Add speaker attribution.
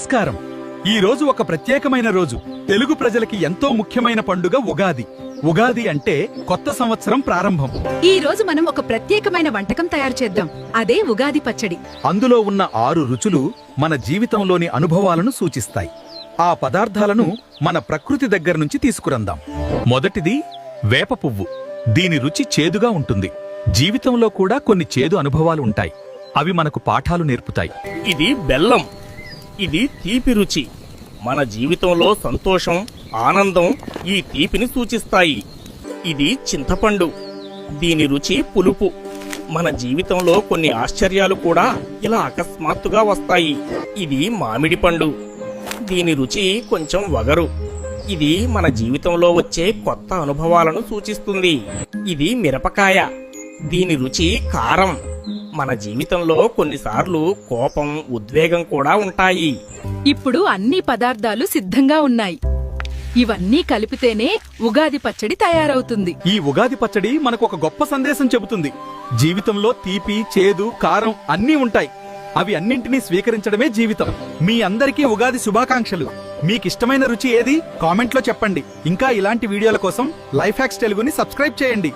Speaker 1: నమస్కారం. ఈ రోజు ఒక ప్రత్యేకమైన రోజు. తెలుగు ప్రజలకి ఎంతో ముఖ్యమైన పండుగ ఉగాది. ఉగాది అంటే కొత్త సంవత్సరం ప్రారంభం.
Speaker 2: ఈ రోజు మనం ఒక ప్రత్యేకమైన వంటకం తయారు చేద్దాం. అదే ఉగాది పచ్చడి.
Speaker 1: అందులో ఉన్న 6 రుచులు మన జీవితంలోని అనుభవాలను సూచిస్తాయి. ఆ పదార్థాలను మన ప్రకృతి దగ్గర నుంచి తీసుకురందాం. మొదటిది వేప పువ్వు. దీని రుచి చేదుగా ఉంటుంది. జీవితంలో కూడా కొన్ని చేదు అనుభవాలు ఉంటాయి. అవి మనకు పాఠాలు నేర్పుతాయి.
Speaker 3: ఇది బెల్లం. ఇది తీపి రుచి. మన జీవితంలో సంతోషం, ఆనందం ఈ తీపిని సూచిస్తాయి. ఇది చింతపండు. దీని రుచి పులుపు. మన జీవితంలో కొన్ని ఆశ్చర్యాలు కూడా ఇలా అకస్మాత్తుగా వస్తాయి. ఇది మామిడి పండు. దీని రుచి కొంచెం వగరు. ఇది మన జీవితంలో వచ్చే కొత్త అనుభవాలను సూచిస్తుంది. ఇది మిరపకాయ. దీని రుచి కారం. మన జీవితంలో కొన్నిసార్లు కోపం, ఉద్వేగం కూడా ఉంటాయి.
Speaker 2: ఇప్పుడు అన్ని పదార్థాలు సిద్ధంగా ఉన్నాయి. ఇవన్నీ కలిపితేనే ఉగాది పచ్చడి తయారవుతుంది.
Speaker 1: ఈ ఉగాది పచ్చడి మనకు ఒక గొప్ప సందేశం చెబుతుంది. జీవితంలో తీపి, చేదు, కారం అన్నీ ఉంటాయి. అవి అన్నింటినీ స్వీకరించడమే జీవితం. మీ అందరికీ ఉగాది శుభాకాంక్షలు. మీకిష్టమైన రుచి ఏది? కామెంట్లో చెప్పండి. ఇంకా ఇలాంటి వీడియోల కోసం లైఫ్ హ్యాక్స్ తెలుగుని సబ్స్క్రైబ్ చేయండి.